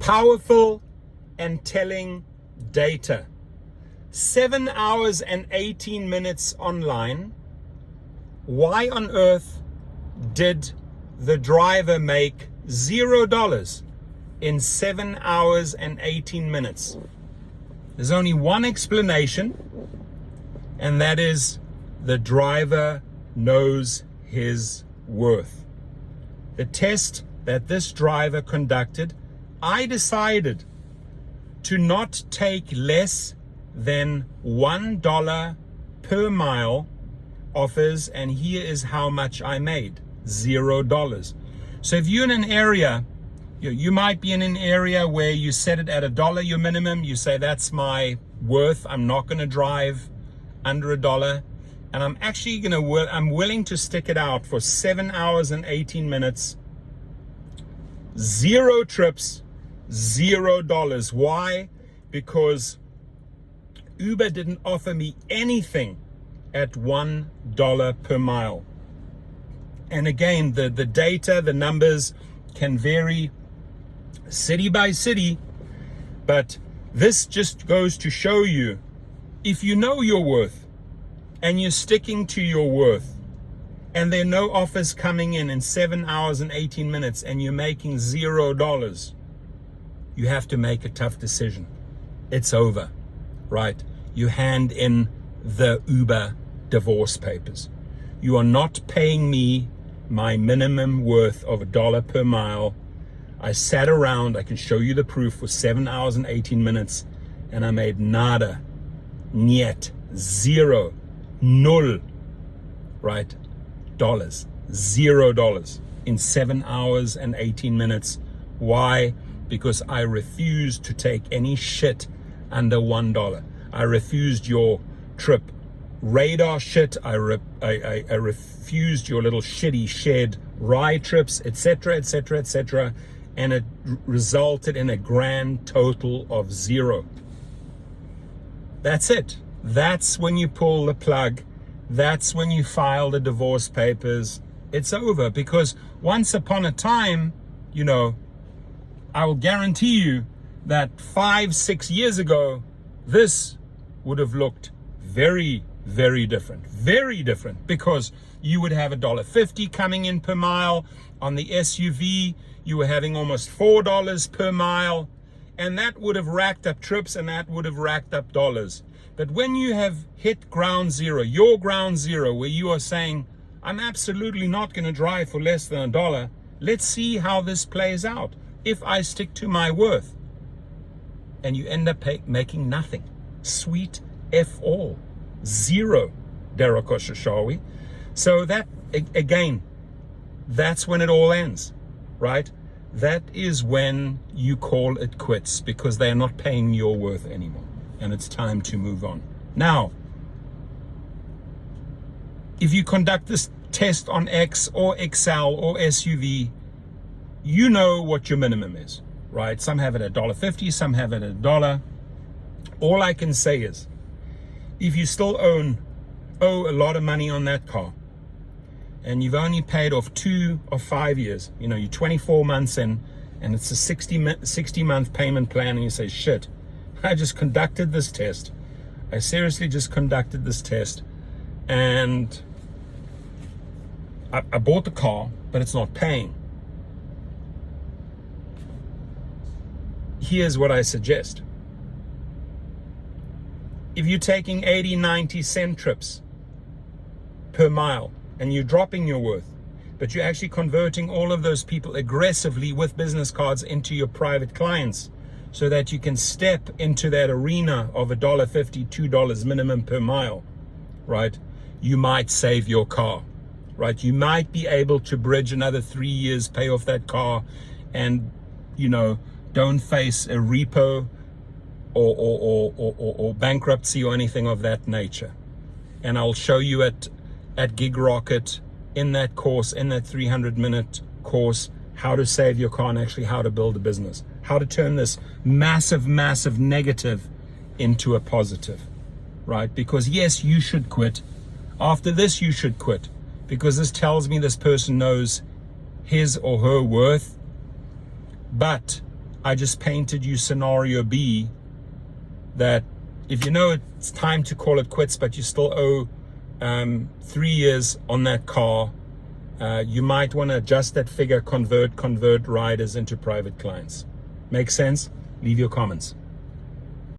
Powerful and telling data. 7 hours and 18 minutes online. Why on earth did the driver make $0 in 7 hours and 18 minutes? There's only one explanation, and that is the driver knows his worth. The test that this driver conducted, I decided to not take less than $1 per mile offers, and here is how much I made: $0. So if you're in an area, you might be in an area where you set it at $1, your minimum. You say, that's my worth. I'm not going to drive under $1. And I'm actually I'm willing to stick it out for 7 hours and 18 minutes. 0 trips, $0. Why? Because Uber didn't offer me anything at $1 per mile. And again, the data, the numbers can vary city by city, but this just goes to show you, if you know your worth and you're sticking to your worth, and there are no offers coming in 7 hours and 18 minutes, and you're making $0, you have to make a tough decision. It's over, right? You hand in the Uber divorce papers. You are not paying me my minimum worth of $1 per mile. I sat around, I can show you the proof, for 7 hours and 18 minutes, and I made nada, niet, zero, null, right? Dollars, $0 in 7 hours and 18 minutes. Why? Because I refused to take any shit under $1. I refused your trip radar shit. I refused your little shitty shared ride trips, etc., etc., etc., and it resulted in a grand total of 0. That's it. That's when you pull the plug. That's when you file the divorce papers. It's over, because once upon a time, I will guarantee you that 5-6 years ago, this would have looked very, very different. Very different, because you would have $1.50 coming in per mile. On the SUV, you were having almost $4 per mile, and that would have racked up trips, and that would have racked up dollars. But when you have hit ground zero, your ground zero, where you are saying, I'm absolutely not going to drive for less than $1, let's see how this plays out if I stick to my worth. And you end up making nothing. Sweet F all. 0, Derakosha Shawi. So that, again, that's when it all ends, right? That is when you call it quits, because they are not paying your worth anymore, and it's time to move on. Now, if you conduct this test on X or XL or SUV, you know what your minimum is, right? Some have it at $1.50, some have it at $1. All I can say is, if you still owe a lot of money on that car, and you've only paid off 2 or 5 years, you're 24 months in, and it's a 60-month payment plan, and you say, shit, I just conducted this test. I seriously just conducted this test, and I bought the car, but it's not paying. Here's what I suggest. If you're taking 80, 90 cent trips per mile, and you're dropping your worth, but you're actually converting all of those people aggressively with business cards into your private clients, so that you can step into that arena of $1.50, $2 minimum per mile, right? You might save your car, right? You might be able to bridge another 3 years, pay off that car, and, don't face a repo or bankruptcy or anything of that nature. And I'll show you at Gig Rocket, in that course, in that 300-minute course, how to save your car and actually how to build a business, how to turn this massive, massive negative into a positive, right? Because yes, you should quit. After this, you should quit, because this tells me this person knows his or her worth. But I just painted you scenario B, that if you know it's time to call it quits, but you still owe 3 years on that car, you might want to adjust that figure, convert riders into private clients. Make sense? Leave your comments.